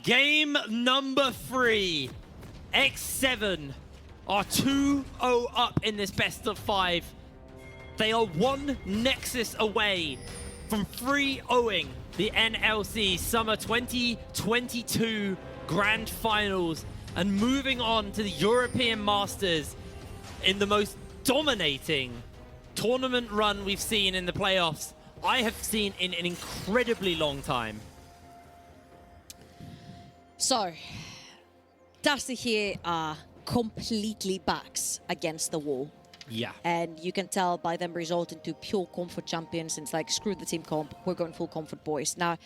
Game number 3. X7 are 2-0 up in this best of 5. They are one Nexus away from 3-0ing the NLC Summer 2022 Grand Finals and moving on to the European Masters in the most dominating tournament run we've seen in the playoffs I have seen in an incredibly long time. So, Dusty here are completely backs against the wall. Yeah. And you can tell by them resulting to pure comfort champions. It's like, screw the team comp, we're going full comfort, boys. Now,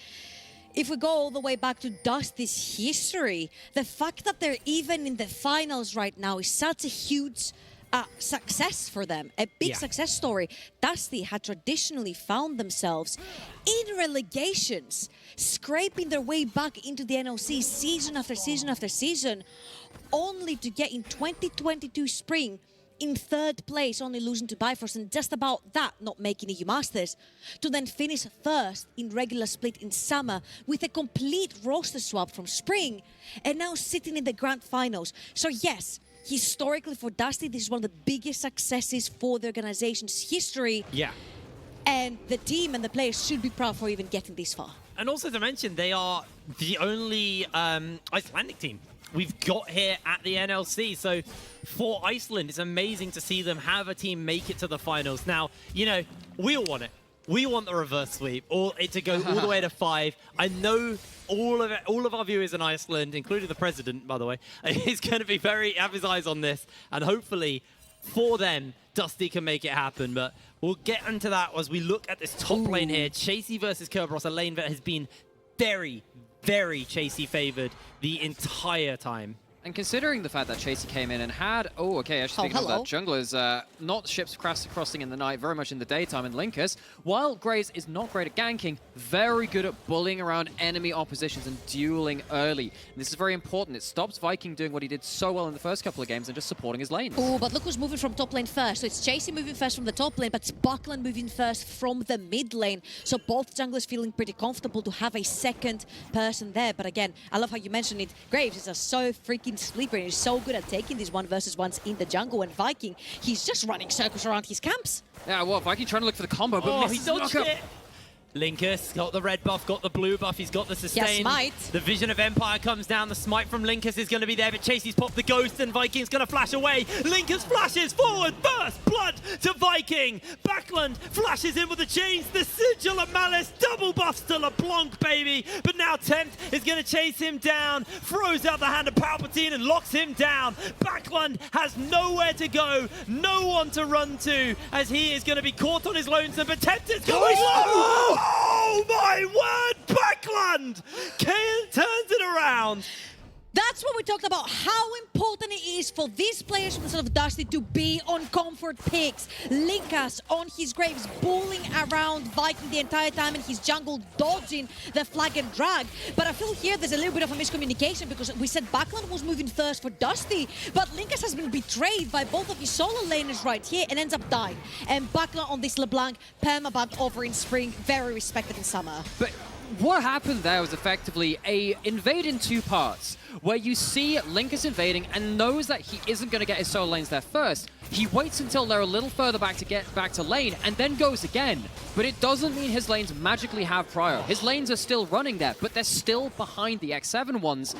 if we go all the way back to Dusty's history, the fact that they're even in the finals right now is such a huge success for them, a big success story. Dusty had traditionally found themselves in relegations, scraping their way back into the NLC season after season after season, only to get in 2022 spring in 3rd place, only losing to Bifrost, and just about that not making EU Masters, to then finish 1st in regular split in summer with a complete roster swap from spring, and now sitting in the grand finals. So yes, historically for Dusty, this is one of the biggest successes for the organization's history. Yeah. And the team and the players should be proud for even getting this far. And also to mention, they are the only Icelandic team we've got here at the NLC. So for Iceland, it's amazing to see them have a team make it to the finals. Now, you know, we all want it. We want the reverse sweep, or it to go all the way to 5. I know all of our viewers in Iceland, including the president, by the way, is going to be have his eyes on this, and hopefully for them, Dusty can make it happen. But we'll get into that as we look at this top lane here. Chasey versus Kerberos, a lane that has been very, very Chasey favored the entire time. And considering the fact that Chasey came in and had... Oh, okay, I should think about that. Junglers, not ships crossing in the night, very much in the daytime. And Linkus, while Graves is not great at ganking, very good at bullying around enemy oppositions and dueling early. And this is very important. It stops Viking doing what he did so well in the first couple of games and just supporting his lanes. Oh, but look who's moving from top lane first. So it's Chasey moving first from the top lane, but it's Buckland moving first from the mid lane. So both junglers feeling pretty comfortable to have a second person there. But again, I love how you mentioned it. Graves is so freaking sleeper, and he's so good at taking these 1v1s in the jungle, and Viking, he's just running circles around his camps. Yeah, well, Viking trying to look for the combo, but he dodged it. Linkus got the red buff, got the blue buff, he's got the sustain. Smite. The Vision of Empire comes down, the smite from Linkus is going to be there, but Chasey's popped the ghost and Viking's going to flash away. Linkus flashes forward, burst blood to Viking. Backland flashes in with the chains, the Sigil of Malice, double buffs to LeBlanc, baby. But now Tempt is going to chase him down, throws out the hand of Palpatine and locks him down. Backland has nowhere to go, no one to run to, as he is going to be caught on his lonesome, but Tempt is going low! Oh my word, Backland! Kane turns it around. That's what we talked about, how important it is for these players from the sort of Dusty to be on comfort picks. Linkus on his Graves, bullying around Viking the entire time in his jungle, dodging the flag and drag. But I feel here there's a little bit of a miscommunication, because we said Backland was moving first for Dusty, but Linkus has been betrayed by both of his solo laners right here and ends up dying. And Backland on this LeBlanc, permaban over in spring, very respected in summer. But what happened there was effectively a invade in 2 parts, where you see Linkus invading and knows that he isn't going to get his solo lanes there first. He waits until they're a little further back to get back to lane and then goes again. But it doesn't mean his lanes magically have prior. His lanes are still running there, but they're still behind the X7 ones.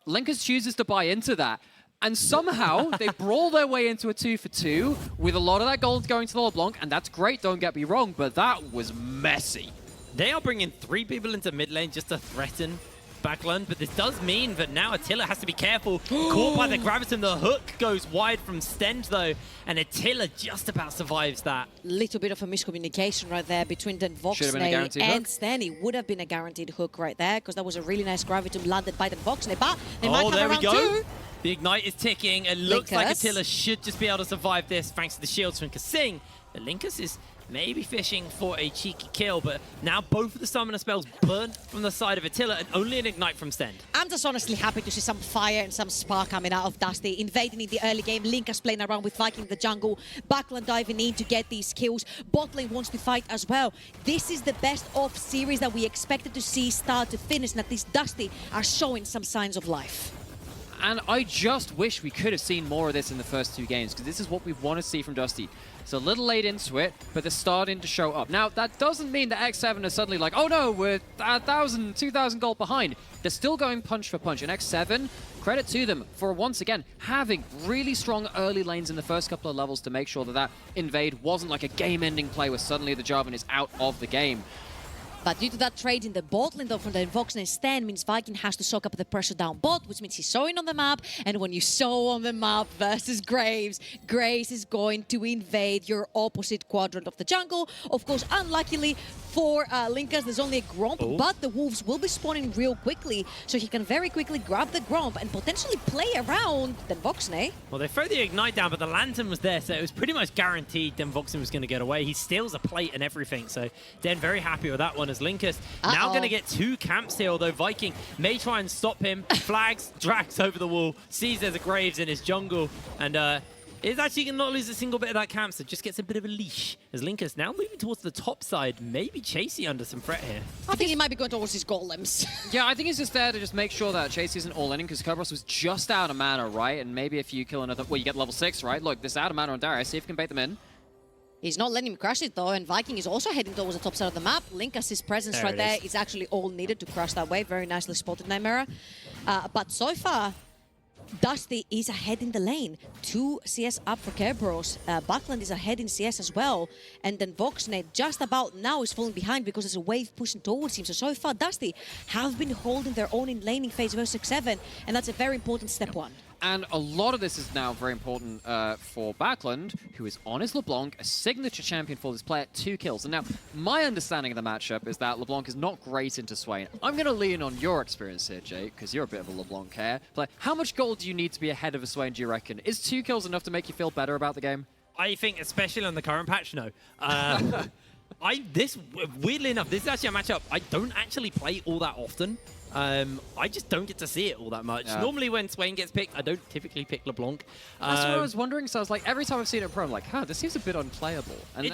Linkus chooses to buy into that. And somehow they brawl their way into a 2-for-2 with a lot of that gold going to the LeBlanc, and that's great, don't get me wrong, but that was messy. They are bringing 3 people into mid lane just to threaten Backland, but this does mean that now Attila has to be careful. Caught by the Graviton, the hook goes wide from Stend though, and Attila just about survives that. Little bit of a miscommunication right there between Den Voxney and Sten. It would have been a guaranteed hook right there, because that was a really nice Graviton landed by Den Voxney, but they might have around 2. The Ignite is ticking. It looks like Attila should just be able to survive this thanks to the shields from Kasing. The Linkus is maybe fishing for a cheeky kill, but now both of the summoner spells burn from the side of Attila and only an ignite from Stend. I'm just honestly happy to see some fire and some spark coming out of Dusty. Invading in the early game, Linkas playing around with Viking in the jungle, Backland diving in to get these kills. Bot lane wants to fight as well. This is the best of series that we expected to see start to finish, and at least Dusty are showing some signs of life. And I just wish we could have seen more of this in the first 2 games, because this is what we want to see from Dusty. It's a little late into it, but they're starting to show up. Now, that doesn't mean that X7 is suddenly like, oh no, we're 1,000, 2,000 gold behind. They're still going punch for punch, and X7, credit to them for, once again, having really strong early lanes in the first couple of levels to make sure that that invade wasn't like a game-ending play where suddenly the Jarvan is out of the game. But due to that trade in the bot lane though from the Voxney stand means Viking has to soak up the pressure down bot, which means he's sowing on the map. And when you sow on the map versus Graves, Graves is going to invade your opposite quadrant of the jungle. Of course, unluckily for Linkas, there's only a Gromp, but the Wolves will be spawning real quickly, so he can very quickly grab the Gromp and potentially play around Den Voxney. Well, they throw the ignite down, but the lantern was there, so it was pretty much guaranteed Den Voxney was going to get away. He steals a plate and everything, so Den very happy with that one as Linkas now going to get 2 camps here, although Viking may try and stop him. Flags, drags over the wall, sees there's a Graves in his jungle, and is actually going to not lose a single bit of that camp, so just gets a bit of a leash as Linkas now moving towards the top side. Maybe Chasey under some threat here. I think he might be going towards his golems. Yeah, I think he's just there to just make sure that Chasey isn't all in, because Kerberos was just out of mana, right? And maybe if you kill another, well, you get level 6, right? Look, this is out of mana on Darius. See if you can bait them in. He's not letting him crush it though, and Viking is also heading towards the top side of the map. Linkas' presence right there is actually all needed to crush that wave. Very nicely spotted, Nightmare. But so far, Dusty is ahead in the lane. 2 CS up for Kerberos. Backland is ahead in CS as well. And then Voxney just about now is falling behind because there's a wave pushing towards him. So far, Dusty have been holding their own in laning phase versus X7, and that's a very important step 1. And a lot of this is now very important for Backland, who is on his LeBlanc, a signature champion for this player, 2 kills. And now, my understanding of the matchup is that LeBlanc is not great into Swain. I'm going to lean on your experience here, Jake, because you're a bit of a LeBlanc care. But how much gold do you need to be ahead of a Swain, do you reckon? Is 2 kills enough to make you feel better about the game? I think, especially on the current patch, no. Weirdly enough, this is actually a matchup I don't actually play all that often. I just don't get to see it all that much. Yeah. Normally when Swain gets picked, I don't typically pick LeBlanc. That's what I was wondering. So I was like, every time I've seen it in Pro, I'm like, huh, this seems a bit unplayable. And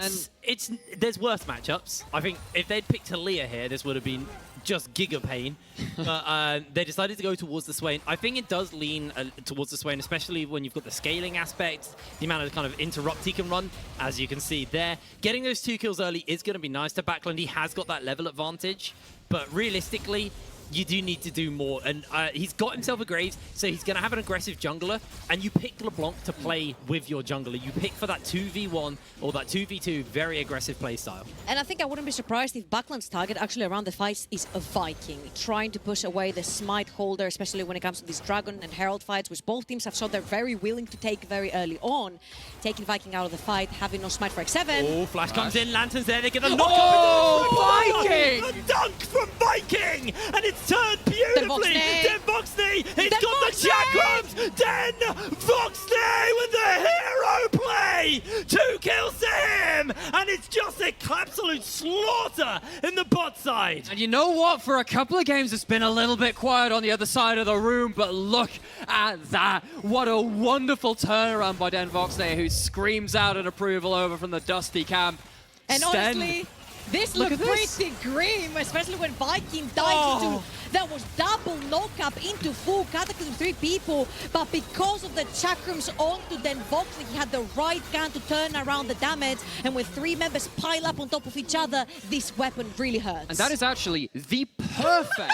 there's worse matchups. I think if they'd picked Talia here, this would have been just giga pain. But they decided to go towards the Swain. I think it does lean towards the Swain, especially when you've got the scaling aspect, the amount of kind of interrupt he can run, as you can see there. Getting those 2 kills early is going to be nice to Backland. He has got that level advantage, but realistically, you do need to do more, and he's got himself a Graves, so he's going to have an aggressive jungler, and you pick LeBlanc to play with your jungler. You pick for that 2v1 or that 2v2 very aggressive playstyle. And I think I wouldn't be surprised if Backland's target actually around the fights is a Viking, trying to push away the Smite holder, especially when it comes to these Dragon and Herald fights, which both teams have shown they're very willing to take very early on. Taking Viking out of the fight, having no Smite for X7. Oh, Flash comes in, Lantern's there, they get a knock Viking! A dunk from Viking! And it's turned beautifully! Den Voxney! He's got the chakrams! Den Voxney with the hero play! 2 kills to him! And it's just an absolute slaughter in the bot side! And you know what? For a couple of games, it's been a little bit quiet on the other side of the room, but look at that! What a wonderful turnaround by Den Voxney, who screams out an approval over from the Dusty camp. And honestly, this looked pretty grim, especially when Viking dives into... That was double knock-up into full Cataclysm, 3 people, but because of the chakrams onto Den Voxney, he had the right gun to turn around the damage, and when 3 members pile up on top of each other, this weapon really hurts. And that is actually the perfect...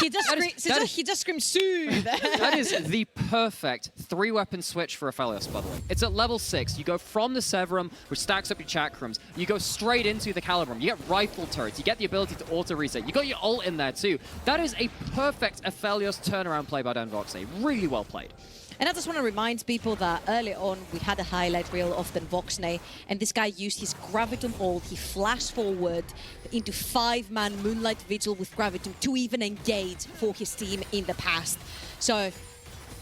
He just screamed soothe. That is the perfect 3-weapon switch for Aphelios, by the way. It's at level 6. You go from the Severum, which stacks up your chakrams. You go straight into the Calibrum. You get rifle turrets. You get the ability to auto-reset. You got your ult in there, too. That is a perfect Aphelios turnaround play by Den Voxney. Really well played. And I just want to remind people that early on we had a highlight reel of Den Voxney, and this guy used his Gravitum ult. He flashed forward into 5-man Moonlight Vigil with Gravitum to even engage for his team in the past. So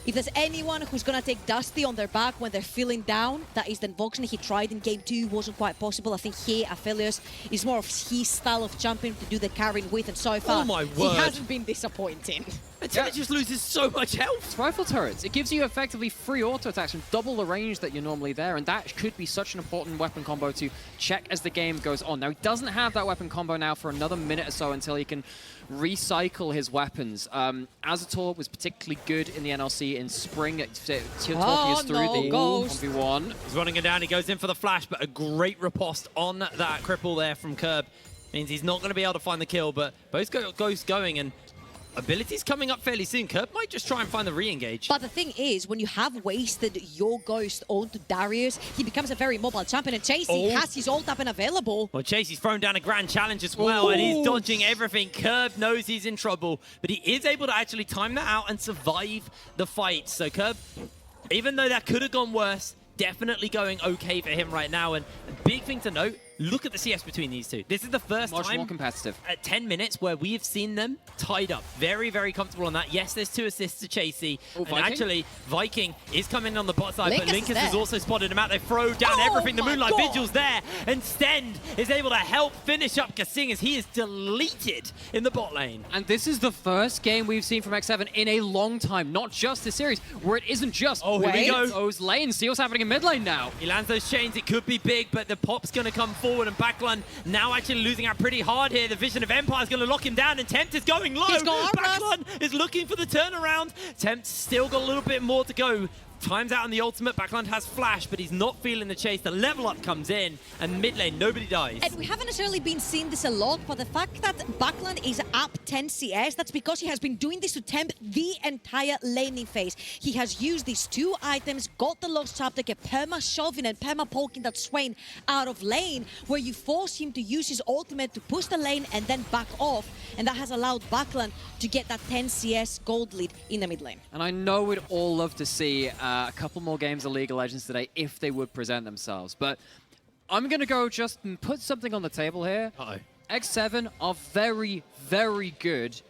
If there's anyone who's gonna take Dusty on their back when they're feeling down, that is then Voxney. He tried in game 2, wasn't quite possible. I think here, Aphelios is more of his style of champion to do the carrying with, and so far, Oh my word. he hasn't been disappointing. Until it just loses so much health. It's rifle turrets. It gives you effectively free auto attacks and double the range that you're normally there, and that could be such an important weapon combo to check as the game goes on. Now, he doesn't have that weapon combo now for another minute or so until he can recycle his weapons. Azator was particularly good in the NLC in spring. Talking us through the Ghost. 1v1. He's running it down. He goes in for the flash, but a great riposte on that cripple there from Curb. Means he's not going to be able to find the kill, but both Ghosts going, and abilities coming up fairly soon. Curb might just try and find the re-engage. But the thing is, when you have wasted your Ghost onto Darius, he becomes a very mobile champion, and Chasey has his ult up and available. Well, Chasey's thrown down a grand challenge as well, and he's dodging everything. Curb knows he's in trouble, but he is able to actually time that out and survive the fight. So Curb, even though that could have gone worse, definitely going okay for him right now. And a big thing to note, look at the CS between these two. This is the first Much time more competitive. at 10 minutes where we have seen them tied up. Very, very comfortable on that. Yes, there's 2 assists to Chasey. Oh, and Viking? actually, Viking is coming in on the bot side, but Linkus is Linkus has there. also spotted him out. They throw down everything. The my Moonlight God. Vigil's there. And Stend is able to help finish up Kasing as he is deleted in the bot lane. And this is the first game we've seen from X7 in a long time, not just this series, where it isn't just Oh, here we go. those lanes. See what's happening in mid lane now. He lands those chains. It could be big, but the pop's going to come forward, and Backland now actually losing out pretty hard here. The Vision of Empire is going to lock him down, and Tempt is going low. He's got Backland is looking for the turnaround. Tempt's still got a little bit more to go. Time's out on the ultimate. Backland has flash, but he's not feeling the chase. The level up comes in, and mid lane, nobody dies. And we haven't necessarily been seeing this a lot, but the fact that Backland is up 10 CS, that's because he has been doing this to tempt the entire laning phase. He has used these 2 items, got the Lost Chapter, get perma-shoving and perma-poking that Swain out of lane, where you force him to use his ultimate to push the lane and then back off, and that has allowed Backland to get that 10 CS gold lead in the mid lane. And I know we'd all love to see a couple more games of League of Legends today if they would present themselves. But I'm going to go just and put something on the table here. Uh-oh. X7 are very, very good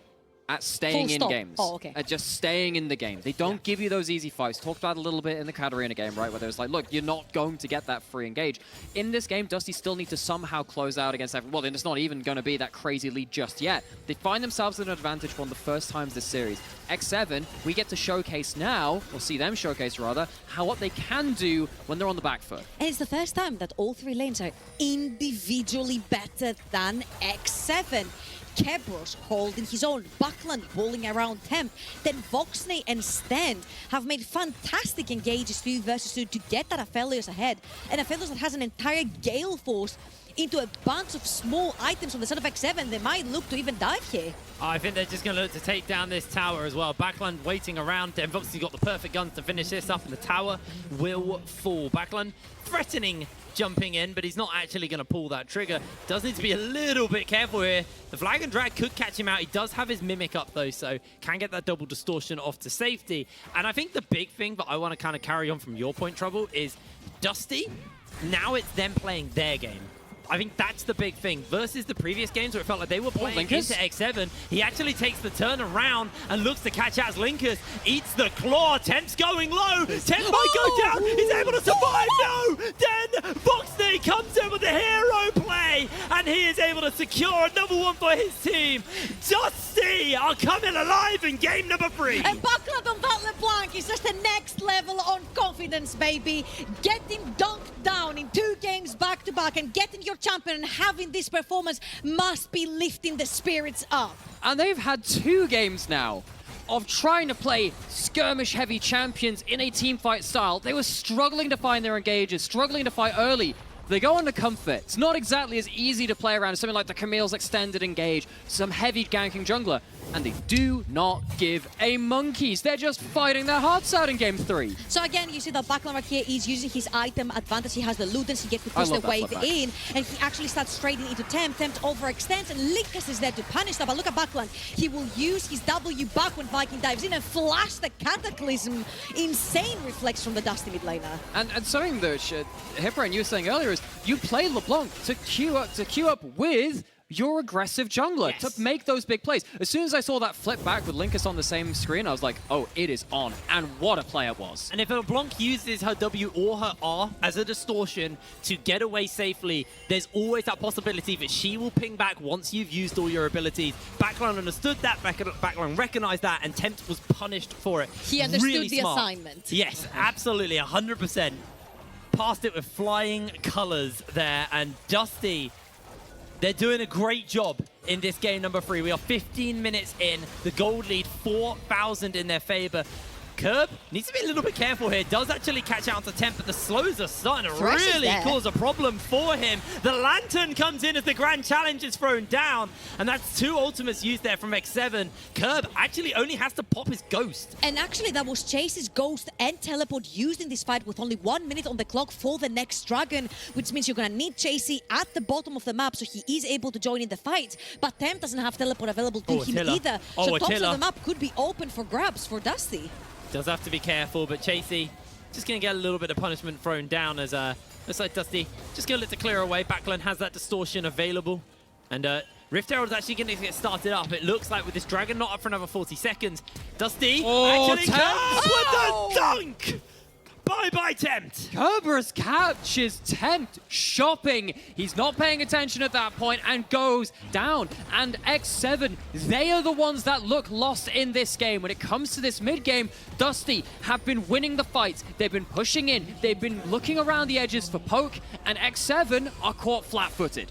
at staying Full in stop. games. Oh, okay. At just staying in the game. They don't give you those easy fights. Talked about it a little bit in the Katarina game, right? Where there's like, look, you're not going to get that free engage. In this game, Dusty still need to somehow close out against everyone. Well, then it's not even going to be that crazy lead just yet. They find themselves at an advantage one of the first times this series. X7, we get to showcase now, or see them showcase rather, what they can do when they're on the back foot. And it's the first time that all 3 lanes are individually better than X7. Kebros holding his own, Buckland bowling around Temp. Then Voxney and Stend have made fantastic engages 2 versus 2 to get that Aphelios ahead. And Aphelios that has an entire Gale Force into a bunch of small items on the side of X7. They might look to even dive here. I think they're just going to look to take down this tower as well. Backland waiting around. They've obviously got the perfect guns to finish this up, and the tower will fall. Backland threatening jumping in, but he's not actually going to pull that trigger. Does need to be a little bit careful here. The flag and drag could catch him out. He does have his mimic up though, so can get that double distortion off to safety. And I think the big thing that I want to kind of carry on from your point, Trouble, is Dusty. Now it's them playing their game. I think that's the big thing. Versus the previous games where it felt like they were playing into X7, he actually takes the turn around and looks to catch out as Linkus. Eats the claw. Temp's going low. Temp might go down. He's able to survive. No! Then Voxney comes in with the hero play, and he is able to secure another one for his team. Dusty are coming alive in game number 3. And Buckland on that LeBlanc is just the next level on confidence, baby. Getting dunked down in 2 games back-to-back and getting your champion and having this performance must be lifting the spirits up. And they've had 2 games now of trying to play skirmish-heavy champions in a teamfight style. They were struggling to find their engages, struggling to fight early. They go into comfort. It's not exactly as easy to play around as something like the Camille's extended engage, some heavy ganking jungler, and they do not give a monkeys. They're just fighting their hearts out in game 3. So again, you see that Backland right here is using his item advantage. He has the Ludens, he gets to push the wave in, and he actually starts trading into Temp. Temp overextends, and Linkus is there to punish that. But look at Backland. He will use his W back when Viking dives in and flash the Cataclysm. Insane reflex from the Dusty mid laner. And something that Hipper and you were saying earlier is you play LeBlanc to queue up with your aggressive jungler to make those big plays. As soon as I saw that flip back with Linkus on the same screen, I was like, oh, it is on. And what a play it was. And if LeBlanc uses her W or her R as a distortion to get away safely, there's always that possibility that she will ping back once you've used all your abilities. Backline understood that, Backline recognized that, and Tempt was punished for it. He understood really the smart. assignment. Yes, absolutely, 100%. Passed it with flying colors there, and Dusty, they're doing a great job in this game number 3. We are 15 minutes in. The gold lead, 4,000 in their favor. Curb needs to be a little bit careful here. Does actually catch out to Temp, but the slows are starting to really cause a problem for him. The Lantern comes in as the Grand Challenge is thrown down, and that's 2 ultimates used there from X7. Curb actually only has to pop his Ghost. And actually, that was Chase's Ghost and Teleport used in this fight with only 1 minute on the clock for the next Dragon, which means you're going to need Chasey at the bottom of the map so he is able to join in the fight. But Temp doesn't have Teleport available to him either. So tops of the map could be open for grabs for Dusty. Does have to be careful, but Chasey just going to get a little bit of punishment thrown down as looks like Dusty just going to let it clear away. Backline has that distortion available. And Rift Herald is actually going to get started up. It looks like with this Dragon not up for another 40 seconds. Dusty actually comes with the dunk! Bye-bye, Tempt! Kerberos catches Tempt shopping. He's not paying attention at that point and goes down. And X7, they are the ones that look lost in this game. When it comes to this mid-game, Dusty have been winning the fights. They've been pushing in. They've been looking around the edges for poke. And X7 are caught flat-footed.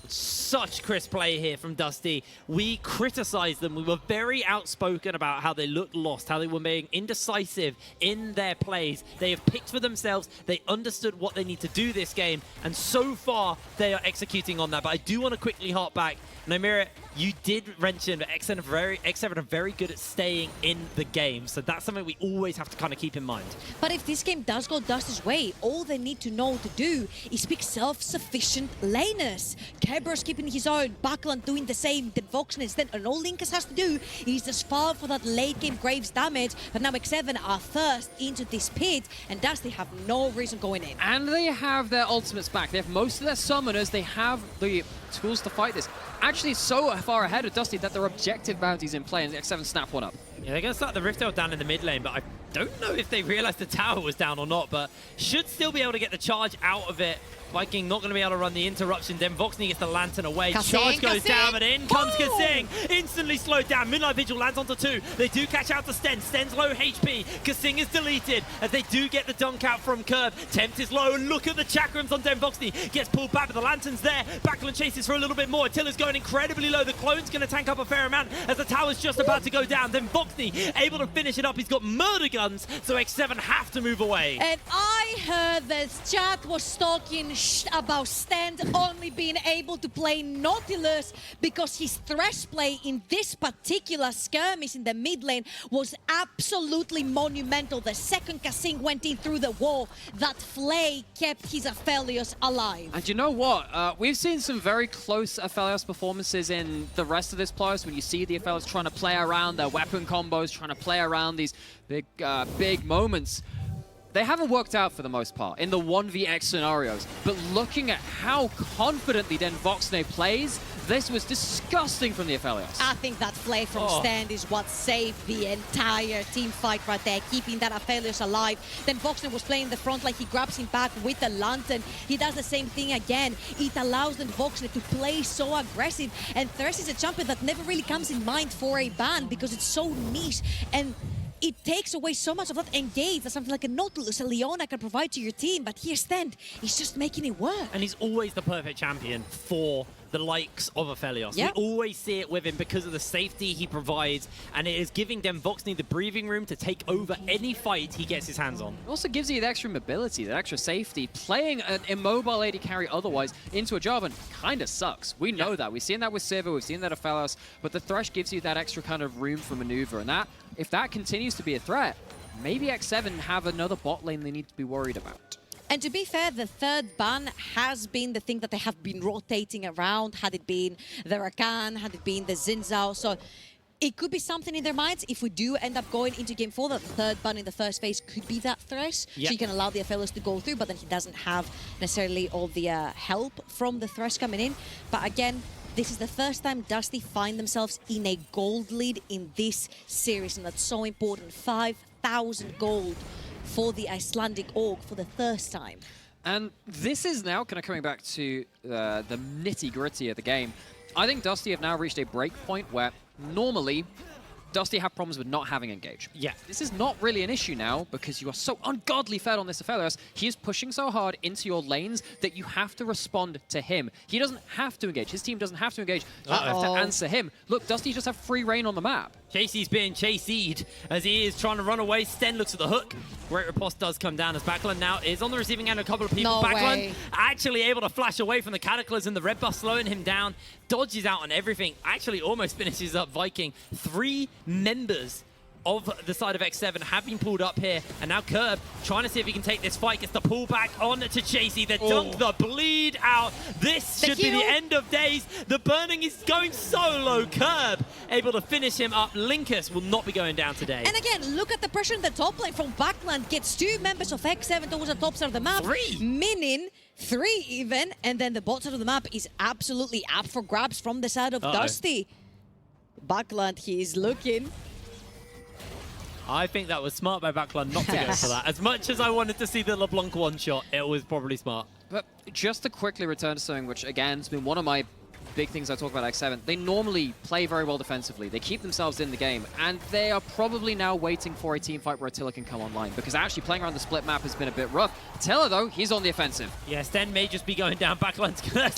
Such crisp play here from Dusty. We criticized them. We were very outspoken about how they looked lost, how they were being indecisive in their plays. They have picked for themselves. They understood what they need to do this game, and so far they are executing on that. But I do want to quickly hop back. Nomira, you did mention that X7 are very good at staying in the game, so that's something we always have to kind of keep in mind. But if this game does go Dusty's way, all they need to know to do is pick self-sufficient laners. Kerberos keeping his own, Backland doing the same, then Vox instead, and all Linkus has to do is just fall for that late-game Graves damage, but now X7 are thrust into this pit, and Dusty have no reason going in. And they have their ultimates back. They have most of their summoners. They have the tools to fight this. Actually so far ahead of Dusty that their objective bounty's in play, and X7 snap one up. Yeah, they're going to start the Rift Herald down in the mid lane, but I don't know if they realized the tower was down or not, but should still be able to get the charge out of it. Viking not going to be able to run the interruption. Then Voxney gets the Lantern away. Charge goes down, but in comes Kasing. Instantly slowed down. Midnight Vigil lands onto 2. They do catch out to Sten. Sten's low HP. Kasing is deleted as they do get the dunk out from Curb. Tempt is low, and look at the chakrams on Den Voxney. Gets pulled back, but the Lantern's there. Backland chases for a little bit more. Attila's going incredibly low. The clone's going to tank up a fair amount as the tower's just about to go down. Then Voxney able to finish it up. He's got murder guns, so X7 have to move away. And I heard that chat was talking about Stand only being able to play Nautilus because his thresh play in this particular skirmish in the mid lane was absolutely monumental. The second Kasing went in through the wall, that Flay kept his Aphelios alive. And you know what? We've seen some very close Aphelios performances in the rest of this playoffs when you see the Aphelios trying to play around their weapon combos, trying to play around these big moments. They haven't worked out for the most part in the 1vx scenarios, but looking at how confidently Den Voxney plays, this was disgusting from the Aphelios. I think that play from Stand is what saved the entire team fight right there, keeping that Aphelios alive. Then Voxney was playing the front like he grabs him back with the Lantern. He does the same thing again. It allows then Voxney to play so aggressive, and Thresh is a champion that never really comes in mind for a ban because it's so niche, and it takes away so much of that engage that something like a Nautilus, a Leona can provide to your team, but here Stand, he's just making it work. And he's always the perfect champion for the likes of Aphelios. Yep. We always see it with him because of the safety he provides, and it is giving Den Voxney the breathing room to take over any fight he gets his hands on. It also gives you the extra mobility, that extra safety. Playing an immobile AD carry otherwise into a Jarvan kind of sucks. We know that. We've seen that with Sivir, we've seen that at Aphelios, but the Thresh gives you that extra kind of room for maneuver, and that, if that continues to be a threat, maybe X7 have another bot lane they need to be worried about. And to be fair, the third ban has been the thing that they have been rotating around, had it been the Rakan, had it been the Xin Zhao. So It could be something in their minds. If we do end up going into game 4, the third ban in the first phase could be that thresh. Yep. So you can allow the Aphelios to go through, but then he doesn't have necessarily all the help from the thresh coming in. But again, this is the first time Dusty find themselves in a gold lead in this series, and that's so important. 5,000 gold for the Icelandic Org for the first time. And this is now kind of coming back to the nitty-gritty of the game. I think Dusty have now reached a break point where normally Dusty have problems with not having engage. Yeah. This is not really an issue now because you are so ungodly fed on this Aphelios. He is pushing so hard into your lanes that you have to respond to him. He doesn't have to engage. His team doesn't have to engage. You have to answer him. Look, Dusty just have free reign on the map. Chasey's being chased as he is trying to run away. Sten looks at the hook. Great riposte does come down as Backland now is on the receiving end of a couple of people. No Backland way. actually able to flash away from the Cataclysm. The red buff slowing him down. Dodges out on everything. Actually almost finishes up Viking. 3 members of the side of X7 have been pulled up here. And now Curb trying to see if he can take this fight. Gets the pull back on to Chasey. The dunk, the bleed out. This should be the end of days. The burning is going so low. Curb able to finish him up. Linkus will not be going down today. And again, look at the pressure in the top lane from Backland. Gets 2 members of X7 towards the top side of the map. 3. Meaning 3 even. And then the bot side of the map is absolutely up for grabs from the side of Dusty. Backland, he is looking. I think that was smart by Backland not to go for that. As much as I wanted to see the LeBlanc one-shot, it was probably smart. But just to quickly return to something which, again, has been one of my big things I talk about X7, they normally play very well defensively. They keep themselves in the game, and they are probably now waiting for a team fight where Attila can come online, because actually playing around the split map has been a bit rough. Attila, though, he's on the offensive. Yeah, Sten may just be going down Backland's curse.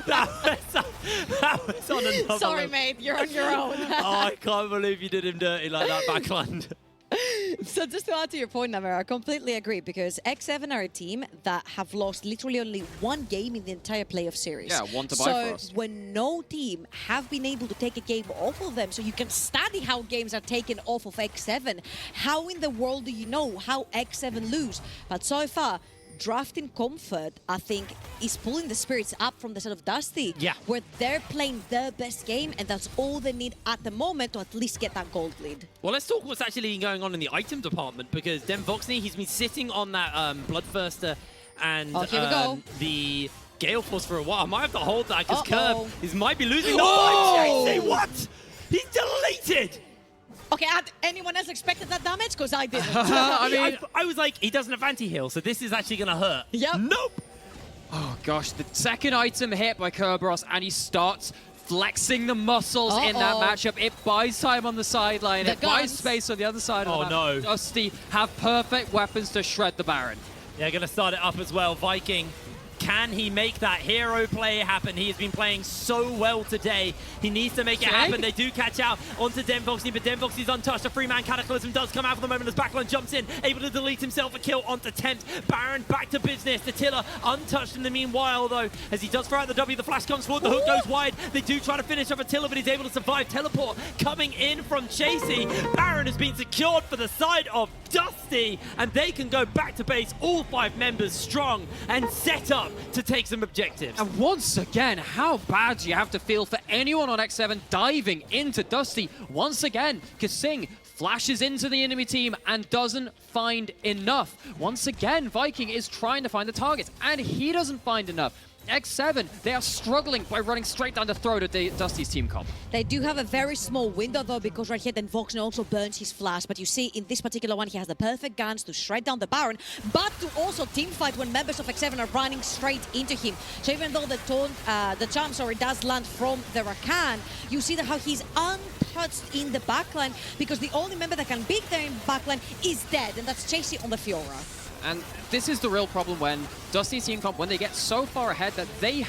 that was on another Sorry, level. mate, you're on your own. Oh, I can't believe you did him dirty like that, Backland. So just to add to your point, Navarra, I completely agree, because X7 are a team that have lost literally only 1 game in the entire playoff series. Yeah, one to buy for us. So when no team have been able to take a game off of them, so you can study how games are taken off of X7, how in the world do you know how X7 lose? But so far, drafting Comfort, I think, is pulling the spirits up from the side of Dusty, where they're playing their best game, and that's all they need at the moment to at least get that gold lead. Well, let's talk what's actually been going on in the item department, because Den Voxney, he's been sitting on that Bloodthirster and here we go. the Gale Force for a while. I might have to hold that, because Uh-oh. Curb might be losing. Oh! Chasey, what? He's deleted! Okay, had anyone else expected that damage? Because I didn't. I mean, I was like, he doesn't have anti-heal, so this is actually going to hurt. Yep. Nope! oh gosh, the second item hit by Kerberos, and he starts flexing the muscles in that matchup. It buys time on the sideline. It buys space on the other side of the map. No. Dusty have perfect weapons to shred the Baron. Yeah, going to start it up as well. Viking, can he make that hero play happen? He has been playing so well today. He needs to make it happen. They do catch out onto Denvoxy, but Denvoxy's untouched. A 3-man Cataclysm does come out for the moment as Backland jumps in, able to delete himself a kill onto Tempt. Baron back to business. Attila untouched in the meanwhile, though, as he does throw out the W. The flash comes forward. The hook goes wide. They do try to finish off Attila, but he's able to survive. Teleport coming in from Chasey. Baron has been secured for the side of Dusty, and they can go back to base, all 5 members strong, and set up to take some objectives. And once again, how bad do you have to feel for anyone on X7 diving into Dusty? Once again, Kasing flashes into the enemy team and doesn't find enough. Once again, Viking is trying to find the targets, and he doesn't find enough. X7, they are struggling by running straight down the throat of Dusty's team comp. They do have a very small window, though, because right here, then Voxner also burns his flash. But you see, in this particular one, he has the perfect guns to shred down the Baron, but to also teamfight when members of X7 are running straight into him. So even though the charm, does land from the Rakan, you see that how he's untouched in the backline, because the only member that can beat their backline is dead, and that's Chasey on the Fiora. And this is the real problem when Dusty's team comp, when they get so far ahead that they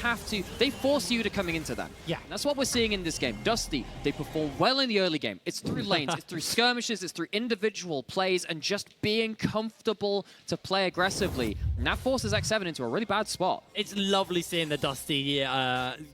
force you to coming into them. Yeah. And that's what we're seeing in this game. Dusty, they perform well in the early game. It's through lanes, it's through skirmishes, it's through individual plays, and just being comfortable to play aggressively. And that forces X7 into a really bad spot. It's lovely seeing the Dusty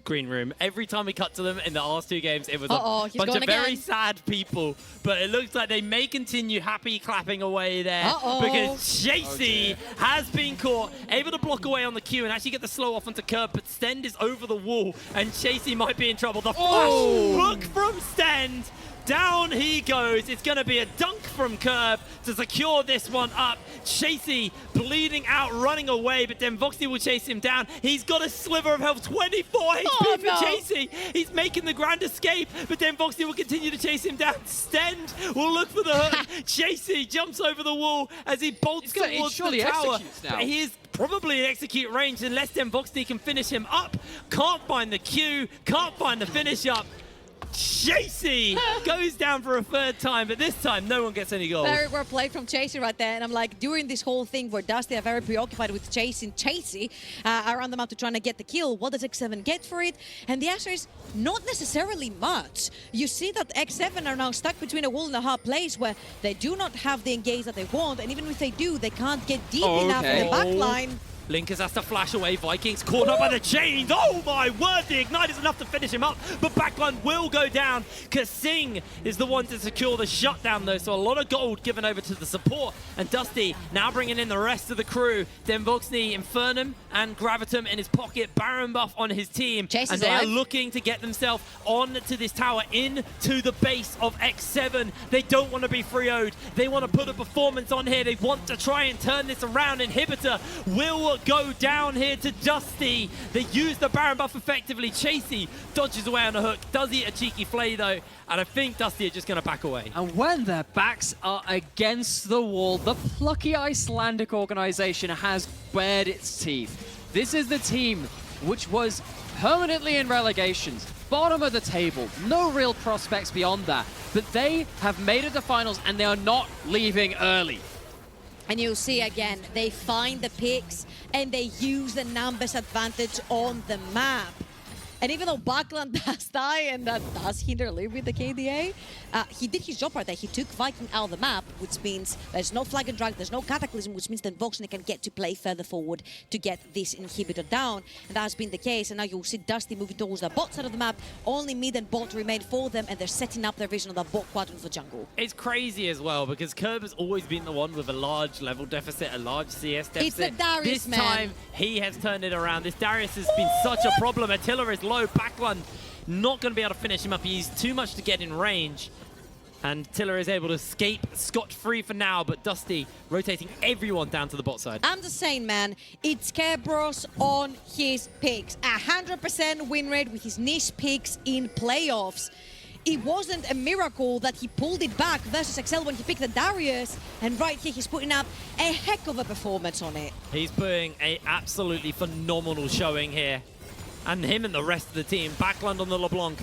green room. Every time we cut to them in the last 2 games, it was a bunch of very sad people. But it looks like they may continue happy clapping away there because Chasey has been caught, able to block away on the Q and actually get the slow off onto Curb, but Stend is over the wall and Chasey might be in trouble. The flash hook from Stend. Down he goes. It's going to be a dunk from Curb to secure this one up. Chasey bleeding out, running away, but then Voxy will chase him down. He's got a sliver of health, 24 HP for Chasey. He's making the grand escape, but then Voxy will continue to chase him down. Stend will look for the hook. Chasey jumps over the wall as he bolts towards the tower. But he is probably in execute range unless then Voxy can finish him up. Can't find the Q, can't find the finish up. Chasey goes down for a 3rd time, but this time no one gets any goals. Very well played from Chasey right there. And I'm like, during this whole thing where Dusty are very preoccupied with chasing Chasey around the map to trying to get the kill, what does X7 get for it? And the answer is not necessarily much. You see that X7 are now stuck between a wall and a hard place where they do not have the engage that they want, and even if they do, they can't get deep enough in the back line. Linkers has to flash away. Vikings caught up by the chains. Oh my word, the ignite is enough to finish him up, but backline will go down. Kasing is the one to secure the shutdown though, so a lot of gold given over to the support. And Dusty now bringing in the rest of the crew. Denvoxny, Infernum, and Gravitum in his pocket. Baron buff on his team. Chase and they are looking to get themselves onto this tower, into the base of X7. They don't want to be 3-0'd. They want to put a performance on here. They want to try and turn this around. Inhibitor will go down here to Dusty. They use the Baron buff effectively. Chasey dodges away on the hook. Does eat a cheeky flay though, and I think Dusty are just going to back away. And when their backs are against the wall, the plucky Icelandic organization has bared its teeth. This is the team which was permanently in relegations, bottom of the table, no real prospects beyond that, but they have made it to finals and they are not leaving early. And you'll see again, they find the picks and they use the numbers advantage on the map. And even though Backland does die and that does hinder a little bit the KDA, he did his job right there. He took Viking out of the map, which means there's no flag and drag, there's no cataclysm, which means then Voxny can get to play further forward to get this inhibitor down. And that has been the case. And now you'll see Dusty moving towards the bot side of the map. Only mid and bot remain for them, and they're setting up their vision on the bot quadrant for jungle. It's crazy as well because Curb has always been the one with a large level deficit, a large CS deficit. It's the Darius, this time he has turned it around. This Darius has been such a problem. Attila is low, backline not going to be able to finish him up. He's too much to get in range. And Tiller is able to escape scot-free for now, but Dusty rotating everyone down to the bot side. I'm just saying, man, it's Kerberos on his picks. 100% win rate with his niche picks in playoffs. It wasn't a miracle that he pulled it back versus XL when he picked the Darius, and right here he's putting up a heck of a performance on it. He's putting an absolutely phenomenal showing here. And him and the rest of the team, Backland on the LeBlanc.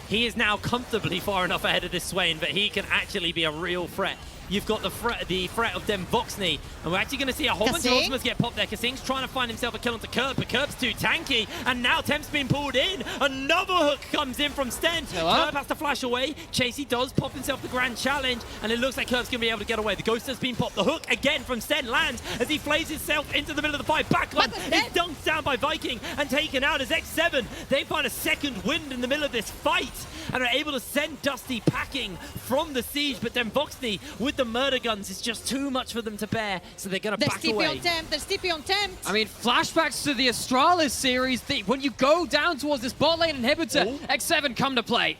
He is now comfortably far enough ahead of this Swain, but he can actually be a real threat. You've got the threat of Denvoxny, and we're actually going to see a whole bunch of ultimates get popped there. Kasing's trying to find himself a kill onto Curb, but Curb's too tanky, and now Temp's been pulled in. Another hook comes in from Sten. Curb has to flash away. Chasey does pop himself the grand challenge, and it looks like Curb's going to be able to get away. The Ghost has been popped. The hook again from Sten lands as he flays himself into the middle of the fight. Backline is dunked down by Viking and taken out as X7. They find a second wind in the middle of this fight and are able to send Dusty packing from the siege, but Denvoxny with the murder guns is just too much for them to bear, so they're going to back away. There's TP on Temp. I mean, flashbacks to the Astralis series. When you go down towards this bot lane inhibitor, X7 come to play.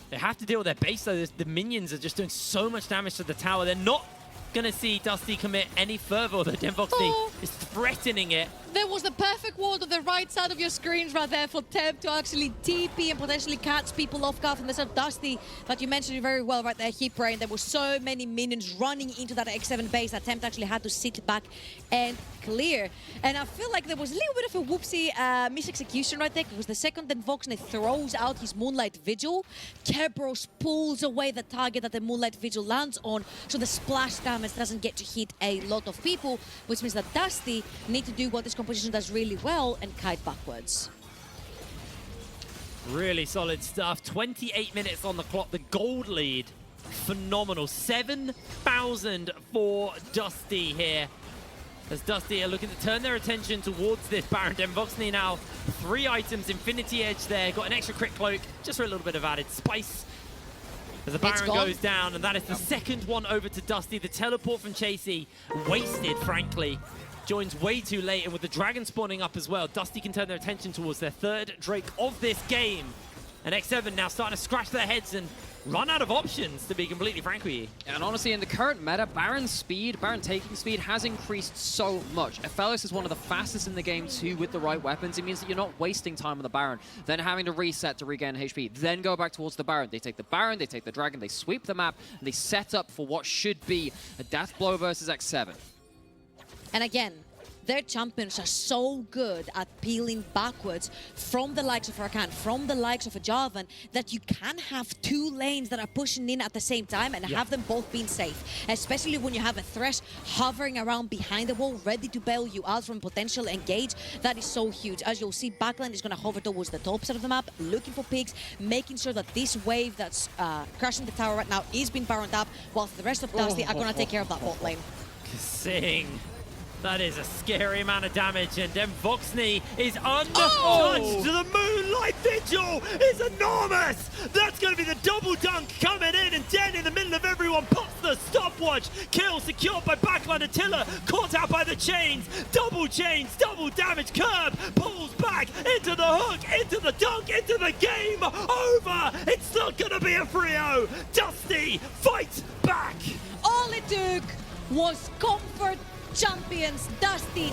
They have to deal with their base, though. The minions are just doing so much damage to the tower. They're not going to see Dusty commit any further, although Denvoxny is threatening it. There was the perfect ward on the right side of your screens right there for Temp to actually TP and potentially catch people off guard from the side of Dusty that you mentioned very well right there, Heat Brain. There were so many minions running into that X7 base that Temp actually had to sit back and clear. And I feel like there was a little bit of a whoopsie misexecution right there, because the second Denvoxny throws out his Moonlight Vigil, Kerberos pulls away the target that the Moonlight Vigil lands on, so the splash damage doesn't get to hit a lot of people, which means that Dusty need to do what this composition does really well and kite backwards. Really solid stuff. 28 minutes on the clock. The gold lead, phenomenal. 7,000 for Dusty here. as Dusty are looking to turn their attention towards this Baron. Voxney now 3 items, Infinity Edge there, got an extra crit cloak, just for a little bit of added spice. As the Baron goes down, and that is the second one over to Dusty. The teleport from Chasey, wasted, frankly. Joins way too late, and with the Dragon spawning up as well, Dusty can turn their attention towards their 3rd Drake of this game. And X7 now starting to scratch their heads and run out of options, to be completely frank with you. And honestly, in the current meta, Baron taking speed has increased so much. Aphelios is one of the fastest in the game too with the right weapons. It means that you're not wasting time on the Baron, then having to reset to regain HP, then go back towards the Baron. They take the Baron, they take the Dragon, they sweep the map, and they set up for what should be a death blow versus X7. And again, their champions are so good at peeling backwards from the likes of Rakan, from the likes of a Jarvan, that you can have 2 lanes that are pushing in at the same time and have them both being safe. Especially when you have a Thresh hovering around behind the wall, ready to bail you out from potential engage. That is so huge. As you'll see, Backline is going to hover towards the top side of the map, looking for picks, making sure that this wave that's crashing the tower right now is being baroned up, whilst the rest of Dusty are going to take care of that bot lane. Sing. That is a scary amount of damage, and then Voxney is untouched. The Moonlight Vigil is enormous. That's going to be the double dunk coming in, and Den in the middle of everyone pops the stopwatch. Kill secured by Backline. Attila caught out by the chains. Double chains, double damage. Curb pulls back into the hook, into the dunk, into the game over. It's not going to be a 3-0. Dusty fights back. All it took was comfort champions Dusty